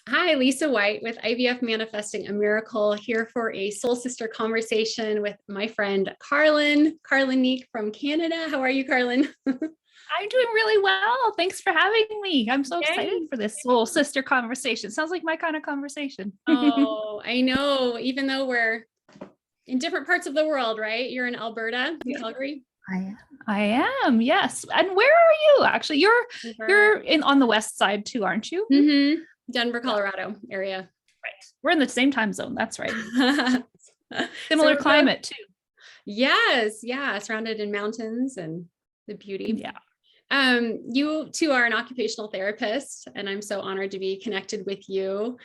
Hi, Lisa White with IVF Manifesting a Miracle, here for a soul sister conversation with my friend Carlyn Neek from Canada. How are you, Carlyn? I'm doing really well. Thanks for having me. I'm so excited Yay. for this soul sister conversation. Sounds like my kind of conversation. Oh, I know. Even though we're in different parts of the world, right? You're in Alberta, in Yeah. Calgary. I am, yes. And where are you? Actually, you're in on the west side too, aren't you? Denver, Yeah. Colorado area. Right. We're in the same time zone. That's right. So Similar climate too. Yes, yeah, surrounded in mountains and the beauty. Yeah. You too are an occupational therapist, and I'm so honored to be connected with you.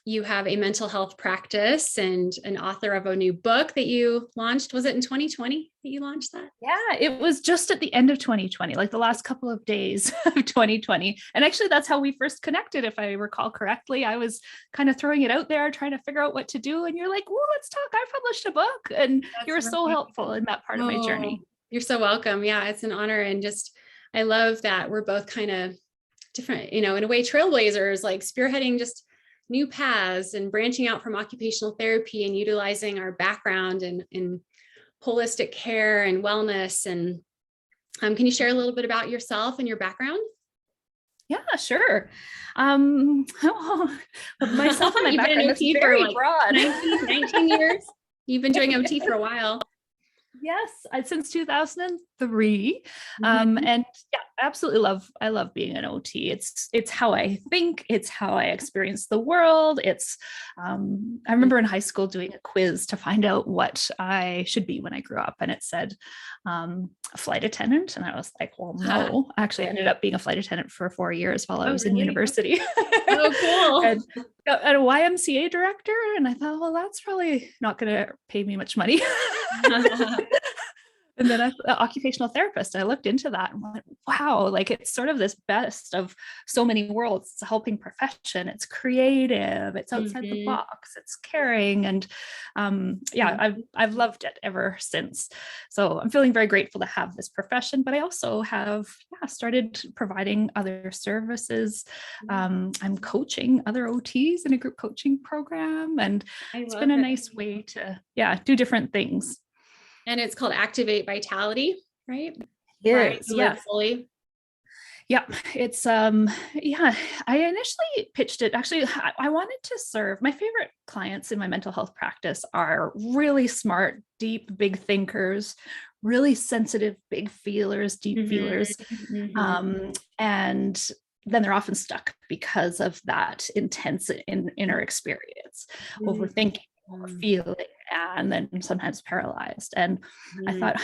You have a mental health practice and an author of a new book that you launched. Was it in 2020 that you launched that? Yeah, it was just at the end of 2020, like the last couple of days of 2020. And actually, that's how we first connected, if I recall correctly. I was kind of throwing it out there, trying to figure out what to do. And you're like, well, let's talk. I published a book. And you were so helpful in that part of my journey. You're so welcome. Yeah, it's an honor. And just, I love that we're both kind of different, in a way, trailblazers, like spearheading just new paths and branching out from occupational therapy and utilizing our background in holistic care and wellness. And can you share a little bit about yourself and your background? Yeah, sure. Myself and my background is very like broad. 19 years. You've been doing OT for a while. Yes, since 2003. And yeah, I love being an OT. It's how I think, it's how I experience the world. I remember in high school doing a quiz to find out what I should be when I grew up. And it said a flight attendant. And I was like, well, no, I actually ended up being a flight attendant for 4 years while I was in university. Oh, cool. and a YMCA director. And I thought, well, that's probably not going to pay me much money. And then occupational therapist, I looked into that and went, wow, like it's sort of this best of so many worlds. It's a helping profession. It's creative. It's outside the box. It's caring. And I've loved it ever since. So I'm feeling very grateful to have this profession, but I also have started providing other services. I'm coaching other OTs in a group coaching program. And it's been a nice way to, do different things. And it's called Activate Vitality, right? Yes. Yeah. Fully. Yeah. It's, I initially pitched it. Actually, I wanted to serve. My favorite clients in my mental health practice are really smart, deep, big thinkers, really sensitive, big feelers, deep feelers. And then they're often stuck because of that intense inner experience, overthinking, or feeling, and then sometimes paralyzed. And I thought,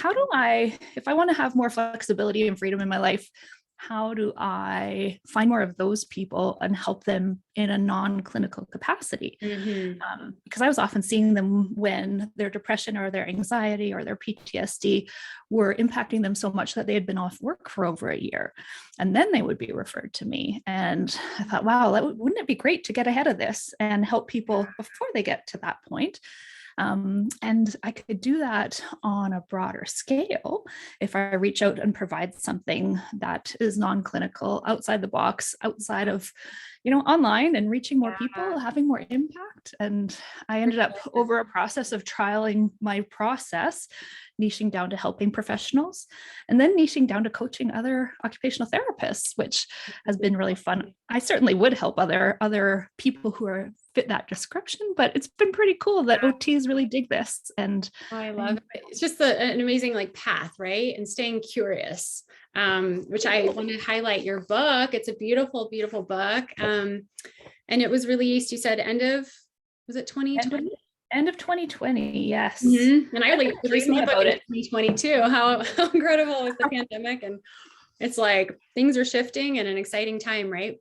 if I want to have more flexibility and freedom in my life, how do I find more of those people and help them in a non-clinical capacity? Because I was often seeing them when their depression or their anxiety or their PTSD were impacting them so much that they had been off work for over a year. And then they would be referred to me. And I thought, wow, wouldn't it be great to get ahead of this and help people before they get to that point? And I could do that on a broader scale if I reach out and provide something that is non-clinical, outside the box, outside of, online, and reaching more people, having more impact. And I ended up, over a process of trialing my process, niching down to helping professionals, and then niching down to coaching other occupational therapists, which has been really fun. I certainly would help other people who fit that description, but it's been pretty cool that OTs really dig this. And I love it. It's just an amazing path, right? And staying curious, which I want to highlight your book. It's a beautiful, beautiful book. And it was released, you said was it 2020? End of 2020, yes. And I released my book in 2022. How incredible was the pandemic? And it's like things are shifting and an exciting time, right?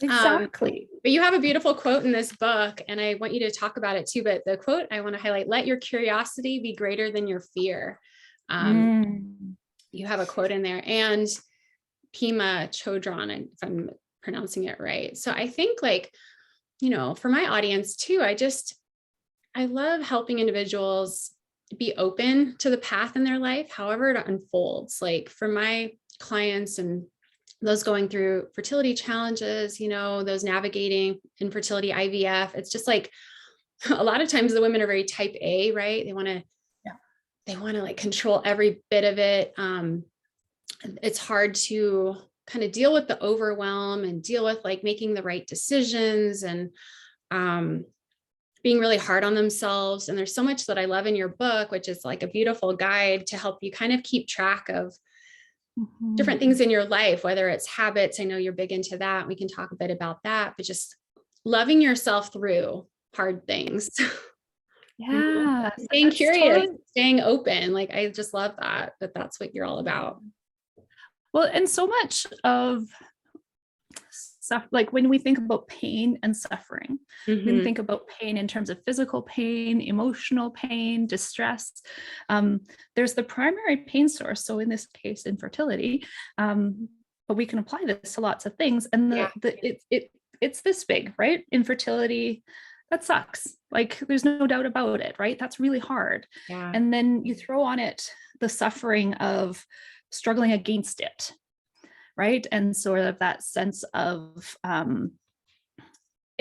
Exactly. But you have a beautiful quote in this book, and I want you to talk about it too. But the quote I want to highlight: "Let your curiosity be greater than your fear." You have a quote in there, and Pema Chodron, if I'm pronouncing it right. So I think, for my audience too, I love helping individuals be open to the path in their life, however it unfolds. Like for my clients and those going through fertility challenges, those navigating infertility, IVF. It's just like a lot of times the women are very type A, right? They want to, like control every bit of it. It's hard to kind of deal with the overwhelm and deal with like making the right decisions and being really hard on themselves. And there's so much that I love in your book, which is like a beautiful guide to help you kind of keep track of different things in your life, whether it's habits. I know you're big into that. We can talk a bit about that, but just loving yourself through hard things. Yeah. Staying curious, staying open. Like, I just love that that's what you're all about. Well, and so much of stuff, like when we think about pain and suffering, we can think about pain in terms of physical pain, emotional pain, distress. There's the primary pain source. So in this case, infertility, but we can apply this to lots of things. And it's this big, right? Infertility, that sucks. Like, there's no doubt about it, right? That's really hard. Yeah. And then you throw on it the suffering of struggling against it, right? And sort of that sense of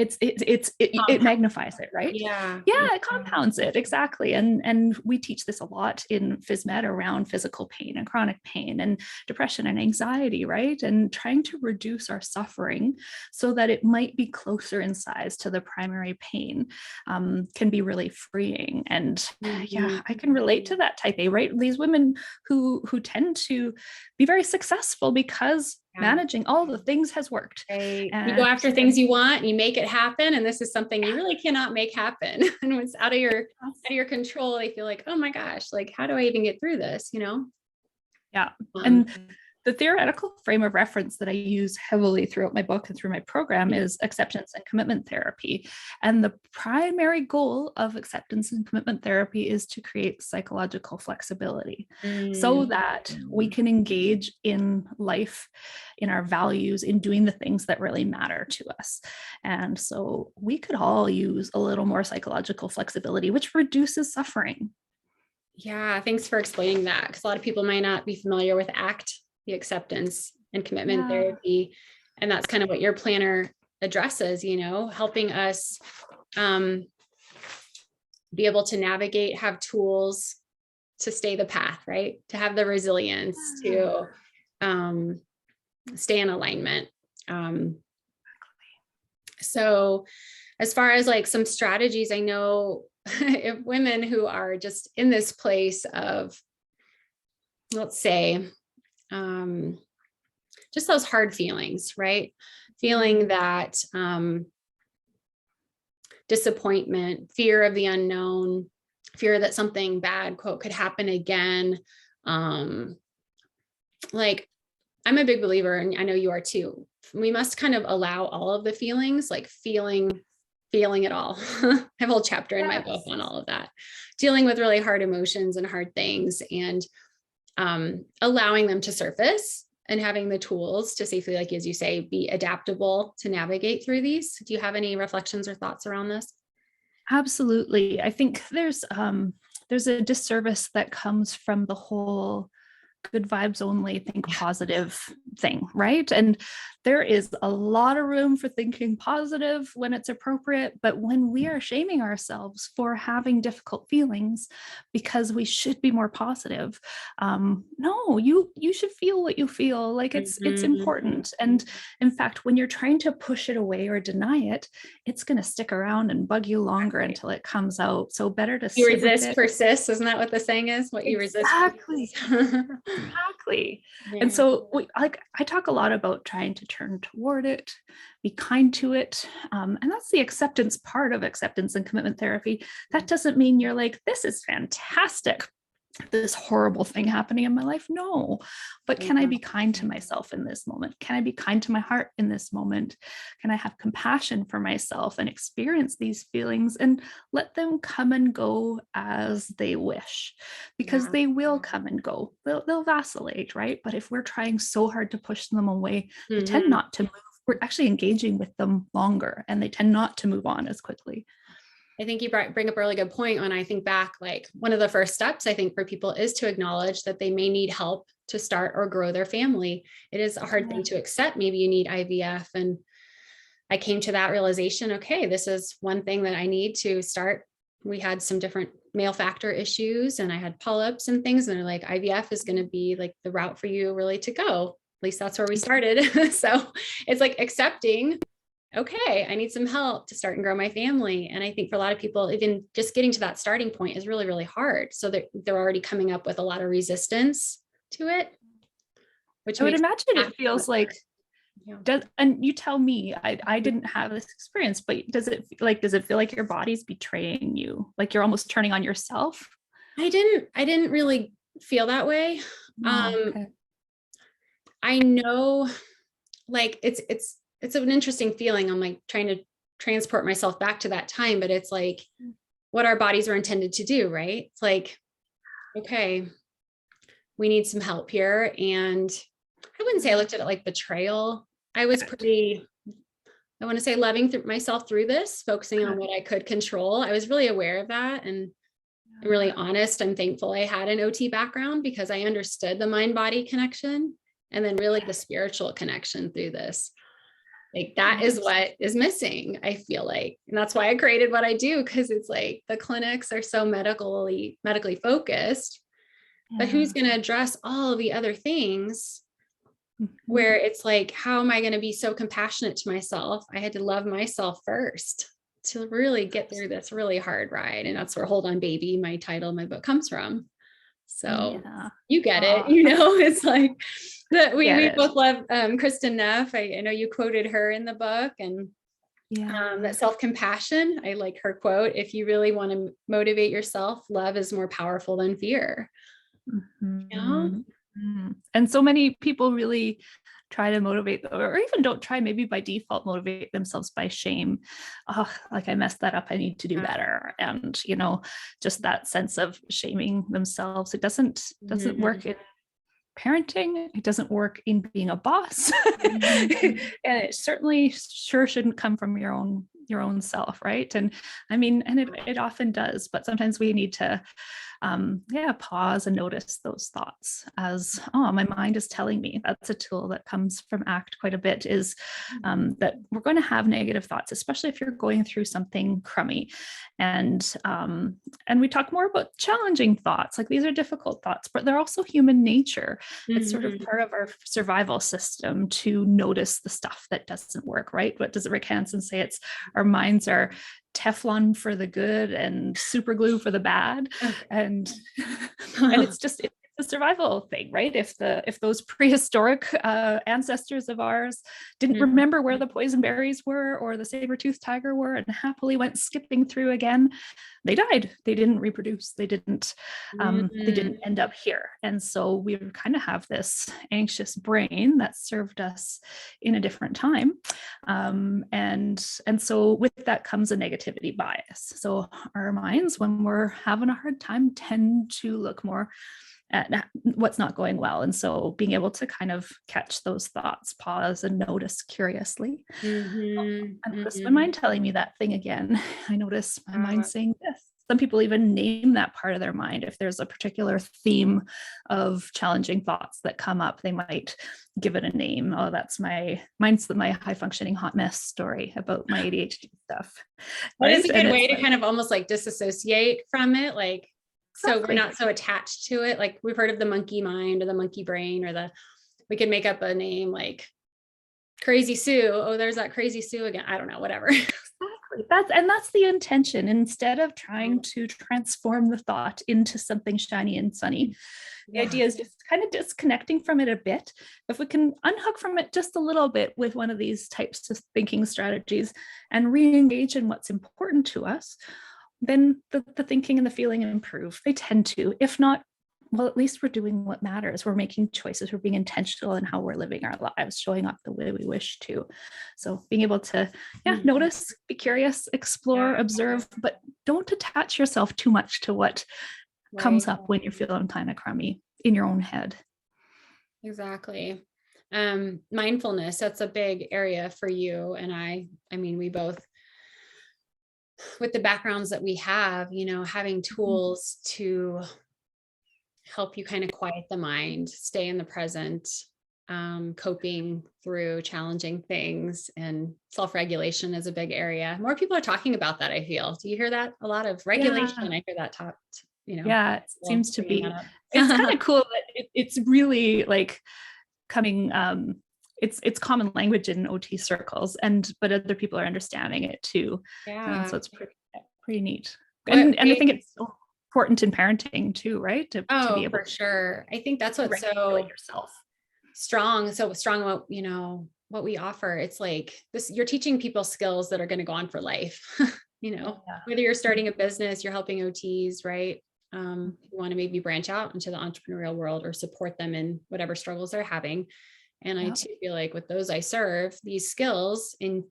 it magnifies it, right? Yeah, it compounds it, exactly. And we teach this a lot in phys med around physical pain and chronic pain and depression and anxiety, right? And trying to reduce our suffering so that it might be closer in size to the primary pain can be really freeing. And I can relate to that type A, right? These women who tend to be very successple because managing all the things has worked. Right. You go after things you want, and you make it happen. And this is something you really cannot make happen. And when it's out of your control, they feel like, oh my gosh, like, how do I even get through this? Yeah. And the theoretical frame of reference that I use heavily throughout my book and through my program is acceptance and commitment therapy. And the primary goal of acceptance and commitment therapy is to create psychological flexibility so that we can engage in life, in our values, in doing the things that really matter to us. And so we could all use a little more psychological flexibility, which reduces suffering. Yeah, thanks for explaining that, because a lot of people might not be familiar with ACT, the acceptance and commitment therapy. And that's kind of what your planner addresses, helping us be able to navigate, have tools to stay the path, right? To have the resilience to stay in alignment. So as far as like some strategies, I know if women who are just in this place of, let's say, just those hard feelings, right? Feeling that disappointment, fear of the unknown, fear that something bad, quote, could happen again. Like, I'm a big believer, and I know you are too. We must kind of allow all of the feelings, like feeling it all. I have a whole chapter in my book on all of that, dealing with really hard emotions and hard things, and allowing them to surface and having the tools to safely, like, as you say, be adaptable to navigate through these. Do you have any reflections or thoughts around this? Absolutely. I think there's a disservice that comes from the whole good vibes only, think positive thing, right? And there is a lot of room for thinking positive when it's appropriate, but when we are shaming ourselves for having difficult feelings because we should be more positive, no, you should feel what you feel. Like, it's important. And in fact, when you're trying to push it away or deny it, it's going to stick around and bug you longer until it comes out. So better to you resist, persist. Isn't that what the saying is? What you resist. Exactly. Yeah. And so I talk a lot about trying to turn toward it, be kind to it. And that's the acceptance part of acceptance and commitment therapy. That doesn't mean you're like, this is fantastic, this horrible thing happening in my life. No, but can I be kind to myself in this moment? Can I be kind to my heart in this moment? Can I have compassion for myself and experience these feelings and let them come and go as they wish? Because they will come and go. They'll vacillate, right? But if we're trying so hard to push them away, they tend not to move. We're actually engaging with them longer, and they tend not to move on as quickly. I think you bring up a really good point. When I think back, like one of the first steps I think for people is to acknowledge that they may need help to start or grow their family. It is a hard thing to accept. Maybe you need IVF. And I came to that realization, okay, this is one thing that I need to start. We had some different male factor issues and I had polyps and things. And they're like, IVF is going to be like the route for you really to go. At least that's where we started. So it's like accepting, okay, I need some help to start and grow my family. And I think for a lot of people, even just getting to that starting point is really, really hard. So they're already coming up with a lot of resistance to it, which I would imagine it feels like, and you tell me, I didn't have this experience, but does it feel like your body's betraying you? Like you're almost turning on yourself? I didn't really feel that way. Okay. I know like it's an interesting feeling. I'm like trying to transport myself back to that time, but it's like what our bodies were intended to do, right? It's like, okay, we need some help here. And I wouldn't say I looked at it like betrayal. I was pretty, I want to say loving myself through this, focusing on what I could control. I was really aware of that. And I'm really honest. I'm thankful I had an OT background because I understood the mind-body connection and then really the spiritual connection through this. Like that is what is missing, I feel like. And that's why I created what I do, because it's like the clinics are so medically focused, but who's going to address all of the other things where it's like, how am I going to be so compassionate to myself? I had to love myself first to really get through this really hard ride. And that's where Hold On Baby, my title, my book comes from. So you get it, it's like that we both love Kristen Neff. I know you quoted her in the book, and that self-compassion. I like her quote, if you really want to motivate yourself, love is more powerful than fear. And so many people really try to motivate, or even don't try, maybe by default motivate themselves by shame. Oh, like I messed that up, I need to do better. And just that sense of shaming themselves. It doesn't work in parenting. It doesn't work in being a boss. And it certainly sure shouldn't come from your own self, right? And I mean, and it often does, but sometimes we need to pause and notice those thoughts as, oh, my mind is telling me. That's a tool that comes from ACT quite a bit, is that we're going to have negative thoughts, especially if you're going through something crummy. And we talk more about challenging thoughts. Like these are difficult thoughts, but they're also human nature. It's sort of part of our survival system to notice the stuff that doesn't work, right? What does Rick Hansen say? It's our minds are Teflon for the good and super glue for the bad. And it's just, it's a survival thing, right? If those prehistoric ancestors of ours didn't remember where the poison berries were or the saber-toothed tiger were and happily went skipping through again, they died. They didn't reproduce. They didn't end up here. And so we kind of have this anxious brain that served us in a different time. And so with that comes a negativity bias. So our minds, when we're having a hard time, tend to look more at what's not going well. And so being able to kind of catch those thoughts, pause and notice curiously. I notice my mind telling me that thing again. I notice my mind saying this. Some people even name that part of their mind. If there's a particular theme of challenging thoughts that come up, they might give it a name. Oh, mine's my high functioning hot mess story about my ADHD stuff. That is a good way to kind of almost like disassociate from it. Like, so we're not so attached to it. Like we've heard of the monkey mind or the monkey brain, or we could make up a name like Crazy Sue. Oh, there's that Crazy Sue again. I don't know, whatever. Exactly. That's the intention. Instead of trying to transform the thought into something shiny and sunny, the idea is just kind of disconnecting from it a bit. If we can unhook from it just a little bit with one of these types of thinking strategies and re-engage in what's important to us, then the thinking and the feeling improve. They tend to. If not, well, at least we're doing what matters. We're making choices. We're being intentional in how we're living our lives, showing up the way we wish to. So being able to, notice, be curious, explore, observe, but don't attach yourself too much to what comes up when you're feeling kind of crummy in your own head. Exactly. Mindfulness, that's a big area for you and I mean, we both with the backgrounds that we have, having tools to help you kind of quiet the mind, stay in the present, coping through challenging things, and self-regulation is a big area. More people are talking about that, I feel. Do you hear that? A lot of regulation. Yeah. I hear that talked, Yeah, it seems to be. that It's kind of cool that it's really like coming, it's common language in OT circles, but other people are understanding it too. And so it's pretty neat. And I think it's so important in parenting too, right? To be able for sure. I think that's what's regulate yourself. so strong about, what we offer. It's like this, you're teaching people skills that are going to go on for life. Whether you're starting a business, you're helping OTs, right? You want to maybe branch out into the entrepreneurial world or support them in whatever struggles they're having. And I too feel like with those I serve, these skills in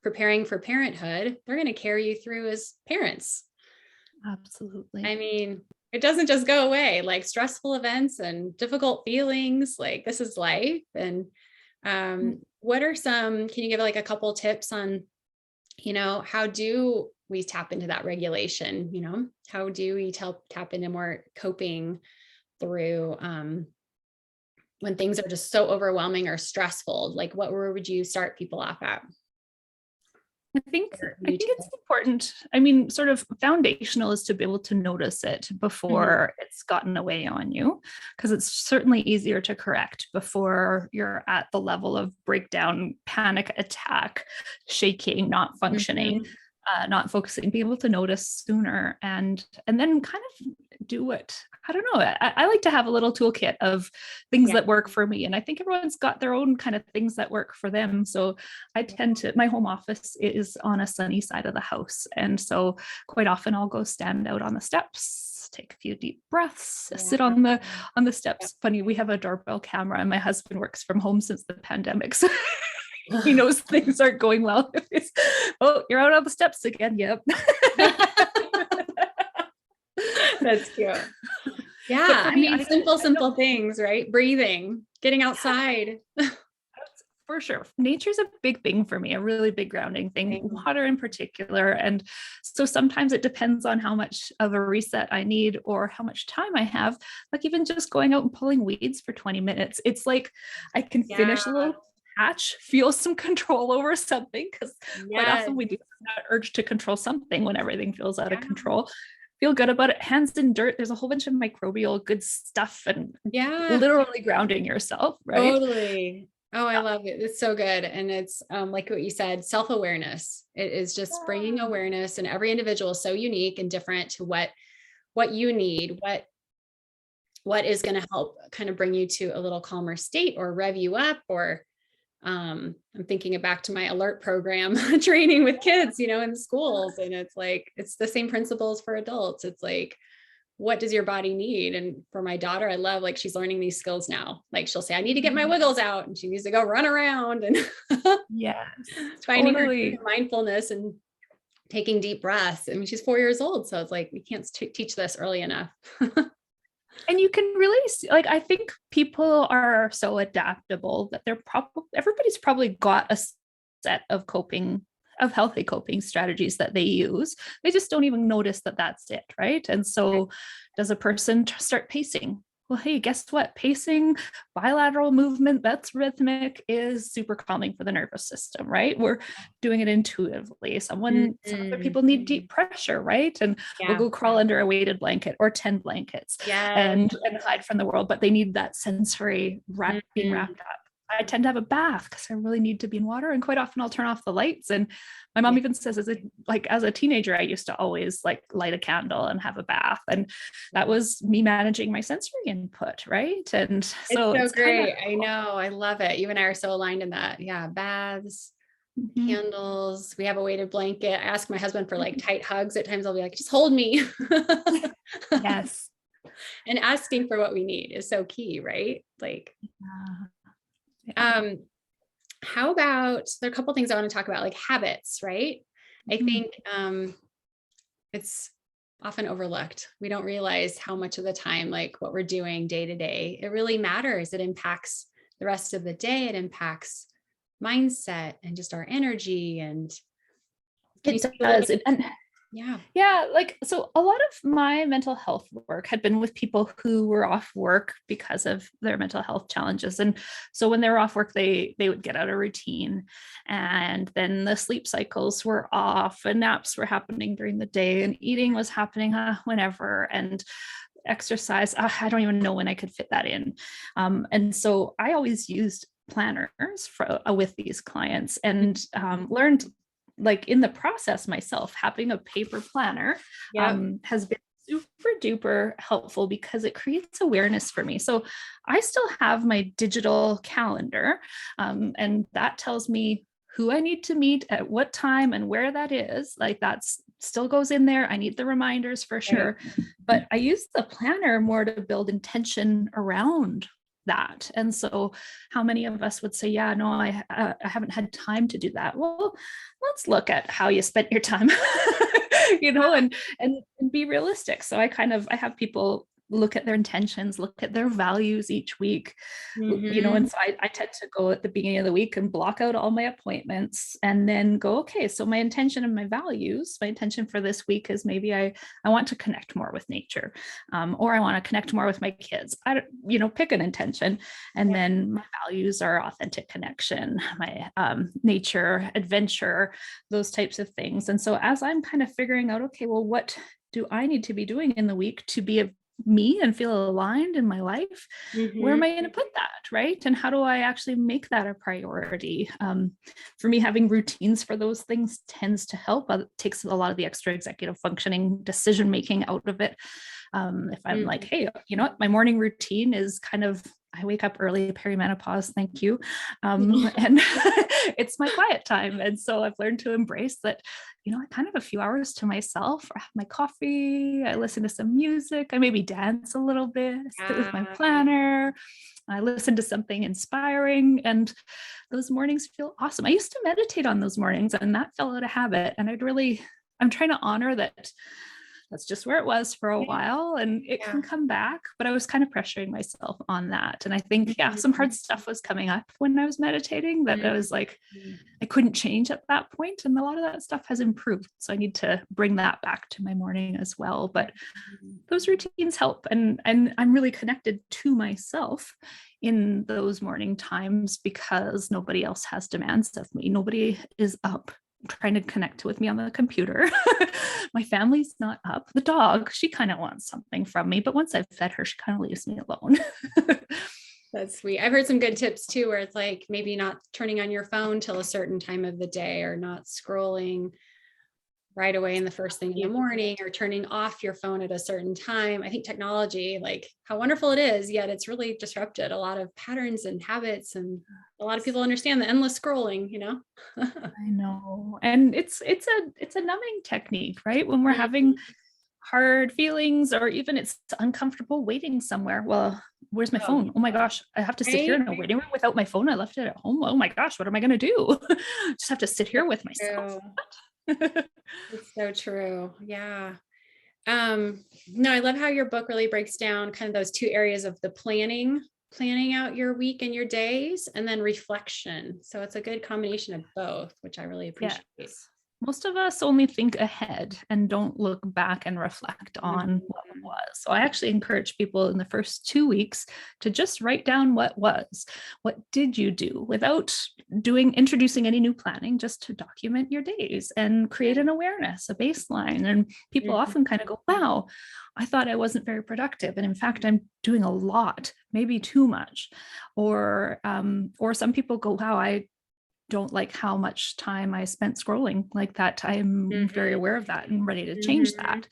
preparing for parenthood, they're going to carry you through as parents. Absolutely. I mean, it doesn't just go away, like stressful events and difficult feelings, like this is life. And what are can you give like a couple tips on, how do we tap into that regulation? How do we tap into more coping through when things are just so overwhelming or stressful? Like where would you start people off at? I think it's important. I mean, sort of foundational is to be able to notice it before it's gotten away on you, because it's certainly easier to correct before you're at the level of breakdown, panic attack, shaking, not functioning, not focusing, be able to notice sooner and then kind of do it. I don't know. I like to have a little toolkit of things that work for me. And I think everyone's got their own kind of things that work for them. So I my home office is on a sunny side of the house. And so quite often I'll go stand out on the steps, take a few deep breaths, sit on the steps. Funny, we have a doorbell camera and my husband works from home since the pandemic. So he knows things aren't going well. Oh, you're out on the steps again. Yep. That's cute. Yeah. I mean, simple things, right? Breathing, getting outside. For sure. Nature's a big thing for me, a really big grounding thing, water in particular. And so sometimes it depends on how much of a reset I need or how much time I have. Like even just going out and pulling weeds for 20 minutes, it's like I can finish a little patch, feel some control over something, because quite often we do have that urge to control something when everything feels out of control. Feel good about it. Hands in dirt. There's a whole bunch of microbial good stuff and literally grounding yourself, right? Totally. Oh, I love it. It's so good. And it's like what you said, self-awareness. It is just bringing awareness, and every individual is so unique and different to what you need, what is going to help kind of bring you to a little calmer state or rev you up. Or I'm thinking back to my alert program training with kids, in schools. And it's like, it's the same principles for adults. It's like, what does your body need? And for my daughter, I love, like, she's learning these skills now. Like she'll say, I need to get my wiggles out, and she needs to go run around and finding her mindfulness and taking deep breaths. I mean, she's 4 years old. So it's like, we can't teach this early enough. And you can really like, I think people are so adaptable that everybody's probably got a set of healthy coping strategies that they use. They just don't even notice that that's it, right? And so does a person start pacing? Well, hey, guess what? Pacing, bilateral movement, that's rhythmic, is super calming for the nervous system, right? We're doing it intuitively. Some other people need deep pressure, right? And we'll go crawl under a weighted blanket or 10 blankets and hide from the world, but they need that sensory being wrapped up. I tend to have a bath because I really need to be in water. And quite often I'll turn off the lights. And my mom even says, as a teenager, I used to always like light a candle and have a bath. And that was me managing my sensory input. Right. And so it's great. I know. I love it. You and I are so aligned in that. Yeah. Baths, candles. We have a weighted blanket. I ask my husband for like tight hugs. At times I'll be like, just hold me. Yes. And asking for what we need is so key, right? Like, how about, there are a couple of things I want to talk about, like habits, right? I think it's often overlooked. We don't realize how much of the time, like what we're doing day to day, it really matters. It impacts the rest of the day. It impacts mindset and just our energy. And it does. Yeah. Yeah, like, so a lot of my mental health work had been with people who were off work because of their mental health challenges. And so when they were off work, they would get out of routine, and then the sleep cycles were off, and naps were happening during the day, and eating was happening whenever, and exercise, I don't even know when I could fit that in. And so I always used planners with these clients, and learned, like, in the process myself, having a paper planner Yep. has been super duper helpful because it creates awareness for me. So I still have my digital calendar, and that tells me who I need to meet at what time and where that is. Like, that's still goes in there. I need the reminders for Right. sure. But I use the planner more to build intention around that. And so how many of us would say, yeah, no, I haven't had time to do that? Well, let's look at how you spent your time, and be realistic. So I have people look at their intentions, look at their values each week, Mm-hmm. and so I tend to go at the beginning of the week and block out all my appointments, and then go, okay, so my intention and my values, my intention for this week is maybe I want to connect more with nature, or I want to connect more with my kids. Pick an intention. And Yeah. then my values are authentic connection, my nature, adventure, those types of things. And so as I'm kind of figuring out, okay, well, what do I need to be doing in the week to be me and feel aligned in my life? Where Mm-hmm. am I going to put that? Right. And how do I actually make that a priority? For me, having routines for those things tends to help. It takes a lot of the extra executive functioning decision making out of it. If I'm like, hey, you know what, my morning routine is kind of, I wake up early, perimenopause, thank you. And it's my quiet time. And so I've learned to embrace that, I kind of a few hours to myself, or have my coffee, I listen to some music, I maybe dance a little bit, I sit with my Yeah. planner, I listen to something inspiring, and those mornings feel awesome. I used to meditate on those mornings, and that fell out of habit. And I'm trying to honor that that's just where it was for a while, and it Yeah. can come back. But I was kind of pressuring myself on that. And I think, yeah, some hard stuff was coming up when I was meditating that I was like, I couldn't change at that point. And a lot of that stuff has improved. So I need to bring that back to my morning as well. But those routines help. And I'm really connected to myself in those morning times because nobody else has demands of me. Nobody is up trying to connect with me on the computer. My family's not up. The dog, she kind of wants something from me, but once I've fed her, she kind of leaves me alone. That's sweet. I've heard some good tips too, where it's like maybe not turning on your phone till a certain time of the day, or not scrolling right away in the first thing in the morning, or turning off your phone at a certain time. I think technology, like how wonderful it is, yet it's really disrupted a lot of patterns and habits. And a lot of people understand the endless scrolling. I know. And it's a numbing technique, right? When we're having hard feelings, or even it's uncomfortable waiting somewhere. Well, where's my Oh, phone? Oh my gosh, I have to sit here right? in a waiting room without my phone. I left it at home. Oh my gosh, what am I going to do? Just have to sit here with myself. True. It's so true. Yeah. No, I love how your book really breaks down kind of those two areas of the planning out your week and your days, and then reflection. So it's a good combination of both, which I really appreciate. Yes. Most of us only think ahead and don't look back and reflect on what Mhm. was. So I actually encourage people in the first 2 weeks to just write down what was. What did you do, without introducing any new planning, just to document your days and create an awareness, a baseline. And people Mhm. often kind of go, wow, I thought I wasn't very productive. And in fact, I'm doing a lot, maybe too much. Or some people go, wow, I don't like how much time I spent scrolling like that. I'm very Mhm. aware of that and ready to change Mhm. that.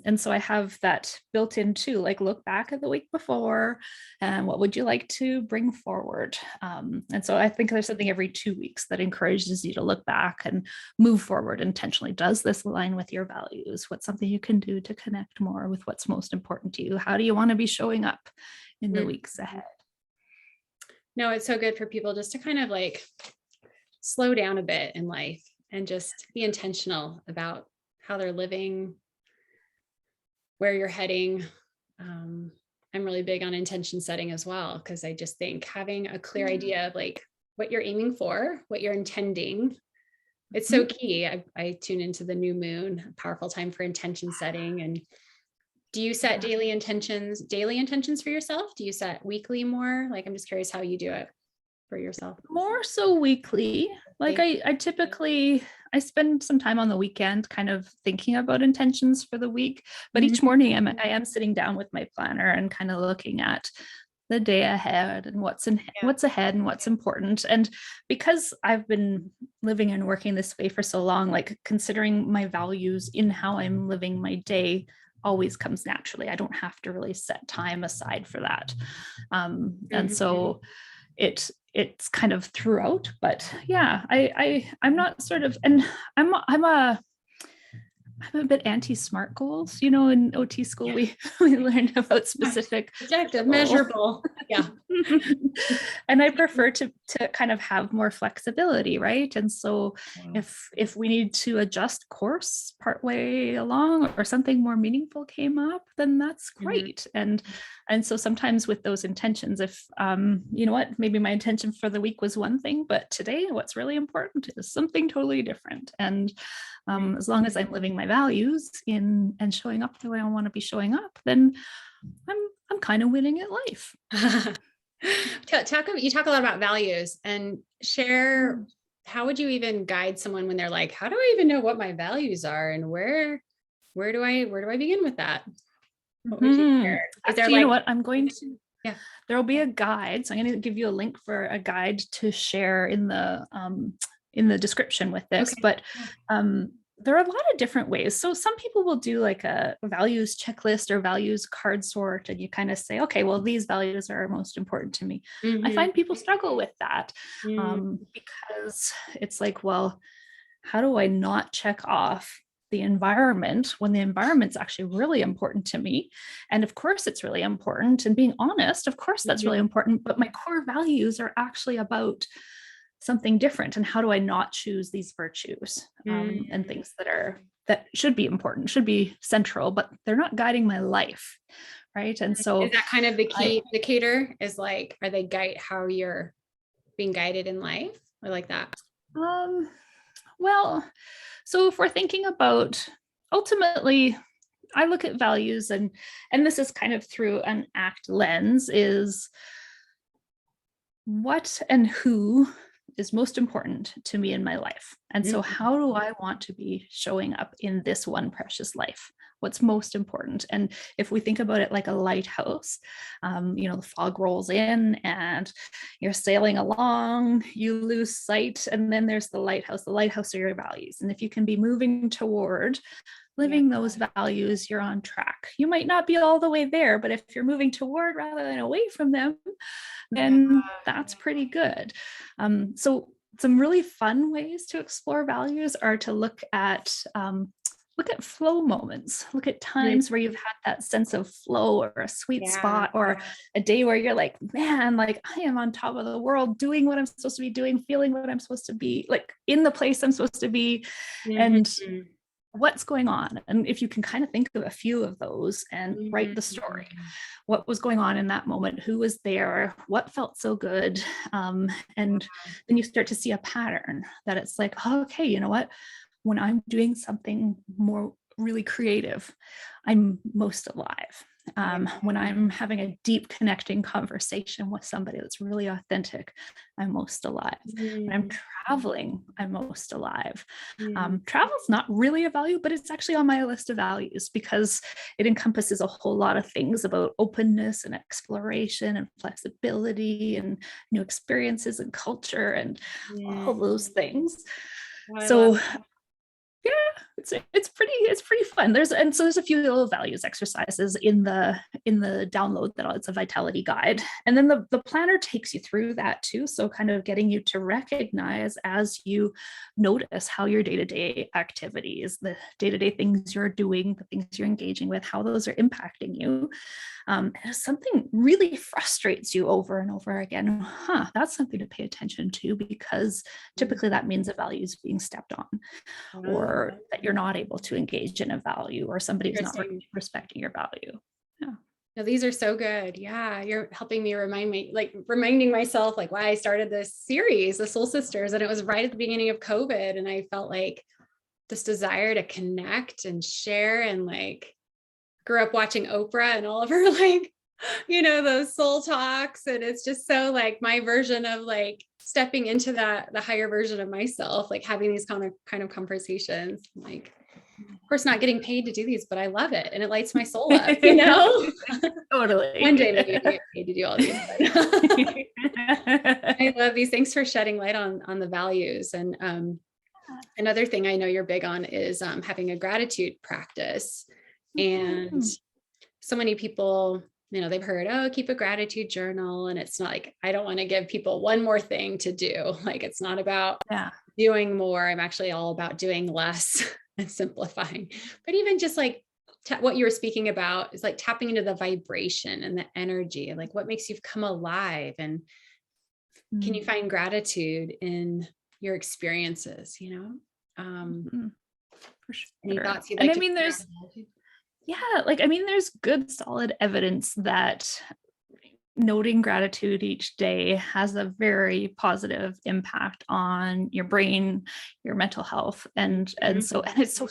And so I have that built in too, like look back at the week before and what would you like to bring forward? And so I think there's something every 2 weeks that encourages you to look back and move forward intentionally. Does this align with your values? What's something you can do to connect more with what's most important to you? How do you want to be showing up in the Mhm. weeks ahead? No, it's so good for people just to kind of like slow down a bit in life and just be intentional about how they're living, where you're heading. Um, I'm really big on intention setting as well, because I just think having a clear idea of like what you're aiming for, what you're intending, It's so key. I tune into the new moon, a powerful time for intention setting. And do you set daily intentions for yourself? Do you set weekly more? Like, I'm just curious how you do it for yourself. More so weekly. Like I typically, I spend some time on the weekend kind of thinking about intentions for the week, but each morning I am sitting down with my planner and kind of looking at the day ahead and what's ahead and what's important. And because I've been living and working this way for so long, like considering my values in how I'm living my day always comes naturally. I don't have to really set time aside for that. And so it's kind of throughout, but yeah, I'm not sort of, and I'm a bit anti-SMART goals. You know, in OT school, we learned about specific objective, measurable. Yeah. And I prefer to kind of have more flexibility, right? And so if we need to adjust course partway along or something more meaningful came up, then that's great. And so sometimes with those intentions, if you know what, maybe my intention for the week was one thing, but today what's really important is something totally different. And as long as I'm living my values in and showing up the way I want to be showing up, then I'm kind of winning at life. You talk a lot about values, and share, how would you even guide someone when they're like, how do I even know what my values are, and where do I begin with that? What would you share? Actually, you know what, I'm going to, there'll be a guide. So I'm going to give you a link for a guide to share in the description with this, but there are a lot of different ways. So some people will do like a values checklist or values card sort, and you kind of say, okay, well, these values are most important to me. I find people struggle with that because it's like, well, how do I not check off the environment when the environment's actually really important to me? And of course it's really important, and being honest, of course that's really important, but my core values are actually about something different. And how do I not choose these virtues and things that should be important, should be central, but they're not guiding my life, right? And so is that kind of the key indicator, is like, are they guide how you're being guided in life, or like that? Well, so if we're thinking about, ultimately, I look at values, and this is kind of through an ACT lens, is what and who is most important to me in my life. And so how do I want to be showing up in this one precious life? What's most important? And if we think about it like a lighthouse, you know, the fog rolls in and you're sailing along, you lose sight, and then there's the lighthouse. The lighthouse are your values. And if you can be moving toward living those values, you're on track. You might not be all the way there, but if you're moving toward rather than away from them, then that's pretty good. So some really fun ways to explore values are to look at flow moments, look at times where you've had that sense of flow or a sweet spot, or a day where you're like, man, like I am on top of the world, doing what I'm supposed to be doing, feeling what I'm supposed to be, like in the place I'm supposed to be. And what's going on? And if you can kind of think of a few of those and write the story, what was going on in that moment, who was there, what felt so good, and then you start to see a pattern that it's like, oh, okay, you know what, when I'm doing something more really creative, I'm most alive. When I'm having a deep connecting conversation with somebody that's really authentic, I'm most alive. When I'm traveling, I'm most alive. Travel's not really a value, but it's actually on my list of values because it encompasses a whole lot of things about openness and exploration and flexibility and new experiences and culture and all those things. So yeah, it's pretty fun. There's a few little values exercises in the download that it's a vitality guide, and then the planner takes you through that too. So kind of getting you to recognize as you notice how your day-to-day activities, the day-to-day things you're doing, the things you're engaging with, how those are impacting you. If something really frustrates you over and over again, that's something to pay attention to, because typically that means a value is being stepped on, or that you're not able to engage in a value, or somebody is not respecting your value. No, these are so good. Yeah. You're helping me reminding myself like why I started this series, the Soul Sisters. And it was right at the beginning of COVID. And I felt like this desire to connect and share, and like grew up watching Oprah and all of her like, those soul talks. And it's just so like my version of like stepping into the higher version of myself, like having these kind of conversations, like, of course, not getting paid to do these, but I love it. And it lights my soul up, Totally. One day maybe I'll get paid to do all these. I love these. Thanks for shedding light on the values. And another thing I know you're big on is having a gratitude practice. And so many people, they've heard, oh, keep a gratitude journal. And it's not like, I don't want to give people one more thing to do. Like, it's not about doing more. I'm actually all about doing less and simplifying. But even just like what you were speaking about is like tapping into the vibration and the energy, and like what makes you come alive. And can you find gratitude in your experiences, For sure. Any thoughts you'd and like I mean, there's good solid evidence that noting gratitude each day has a very positive impact on your brain, your mental health. And it's so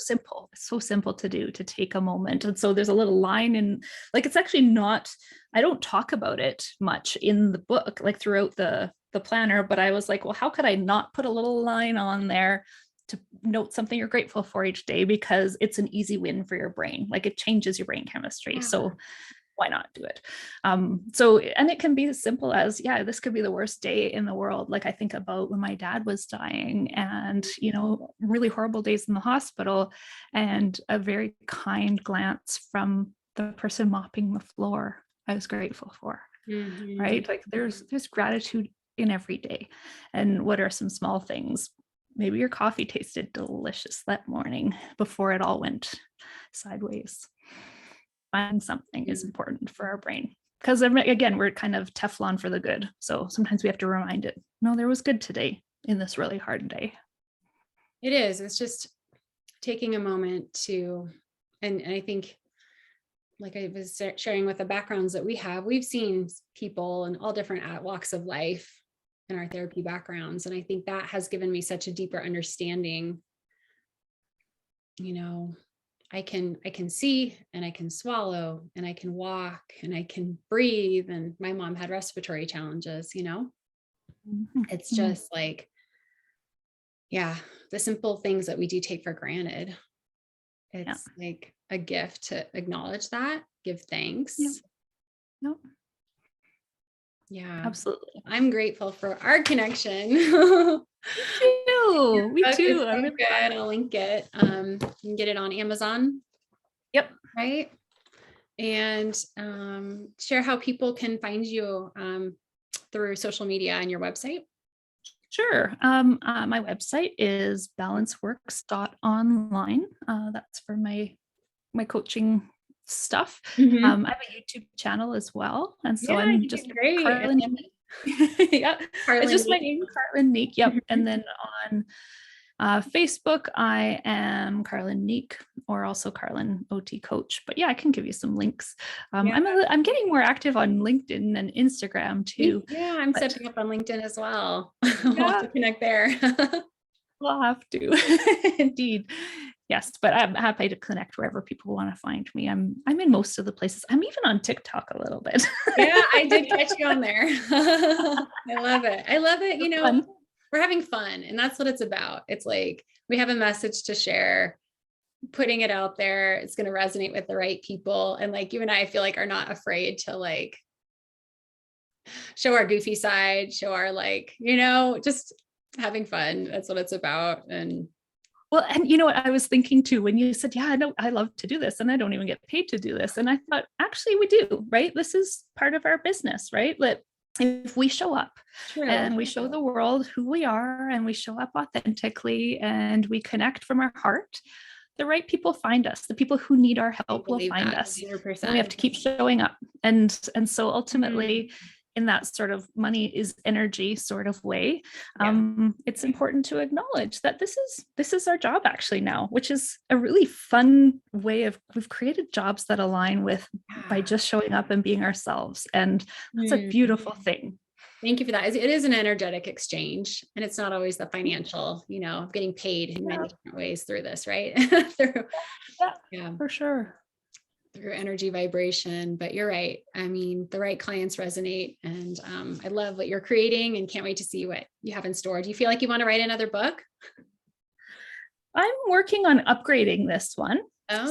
simple to do, to take a moment. And so there's a little line in, like, it's actually not, I don't talk about it much in the book, like throughout the planner, but I was like, well, how could I not put a little line on there to note something you're grateful for each day, because it's an easy win for your brain. Like, it changes your brain chemistry. So why not do it? And it can be as simple as, this could be the worst day in the world. Like, I think about when my dad was dying, and, really horrible days in the hospital, and a very kind glance from the person mopping the floor I was grateful for, right? Like, there's gratitude in every day. And what are some small things? Maybe your coffee tasted delicious that morning before it all went sideways. Finding something is important for our brain, because again, we're kind of Teflon for the good. So sometimes we have to remind it, no, there was good today in this really hard day. It is. It's just taking a moment to, and I think, like I was sharing with the backgrounds that we've seen people in all different walks of life in our therapy backgrounds. And I think that has given me such a deeper understanding. I can see, and I can swallow, and I can walk, and I can breathe. And my mom had respiratory challenges, It's just like, the simple things that we do take for granted. It's like a gift to acknowledge that, give thanks. Yeah, absolutely. I'm grateful for our connection. Me too. I'm so good. I'll link it. You can get it on Amazon. Yep. Right. And share how people can find you through social media and your website. Sure. My website is balanceworks.online. That's for my coaching stuff. I have a YouTube channel as well. And so I'm just great. Carlyn Neek. It's just my name, Carlyn Neek. Yep. And then on Facebook, I am Carlyn Neek, or also Carlyn OT Coach. But I can give you some links. I'm getting more active on LinkedIn and Instagram too. I'm stepping up on LinkedIn as well. We'll have to connect there. We'll have to. Indeed. Yes, but I'm happy to connect wherever people want to find me. I'm in most of the places. I'm even on TikTok a little bit. I did catch you on there. I love it. We're having fun, and that's what it's about. It's like, we have a message to share, putting it out there. It's going to resonate with the right people. And like you and I feel like are not afraid to like show our goofy side, show our just having fun. That's what it's about. And what I was thinking too, when you said, I know I love to do this and I don't even get paid to do this. And I thought, actually we do, right? This is part of our business, right? That if we show up and we show the world who we are, and we show up authentically, and we connect from our heart, the right people find us. The people who need our help will find us. 100%. And we have to keep showing up. And so ultimately, in that sort of money is energy sort of way, it's important to acknowledge that this is our job actually now, which is a really fun way of, we've created jobs that align with by just showing up and being ourselves. And that's a beautiful thing. Thank you for that. It is an energetic exchange, and it's not always the financial, getting paid in many different ways through this, right? For sure. Through energy vibration. But you're right. I mean, the right clients resonate, and I love what you're creating and can't wait to see what you have in store. Do you feel like you want to write another book? I'm working on upgrading this one.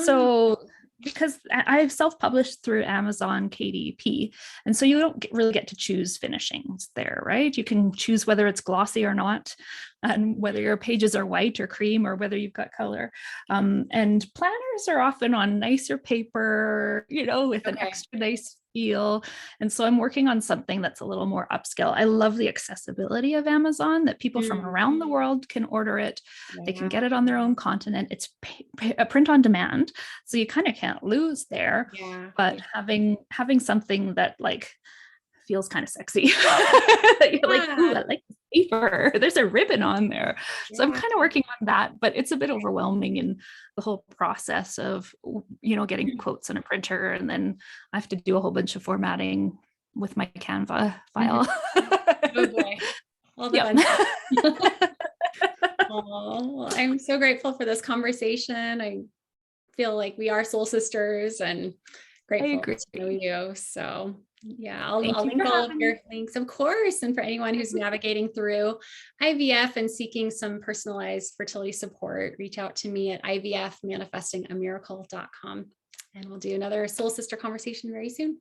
So because I've self-published through Amazon KDP. And so you don't really get to choose finishings there, right? You can choose whether it's glossy or not, and whether your pages are white or cream, or whether you've got color. And planners are often on nicer paper, with an extra nice feel. And so I'm working on something that's a little more upscale. I love the accessibility of Amazon, that people from around the world can order it. They can get it on their own continent. It's a print on demand. So you kind of can't lose there, but having something that like feels kind of sexy. You're like, ooh, I like the paper. There's a ribbon on there. So I'm kind of working on that, but it's a bit overwhelming in the whole process of, getting quotes on a printer. And then I have to do a whole bunch of formatting with my Canva file. Oh boy. All the fun. Oh, I'm so grateful for this conversation. I feel like we are soul sisters, and grateful to know you. So I'll link all of your links, of course. And for anyone who's navigating through IVF and seeking some personalized fertility support, reach out to me at ivfmanifestingamiracle.com, and we'll do another soul sister conversation very soon.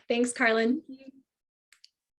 Thanks, Carlyn.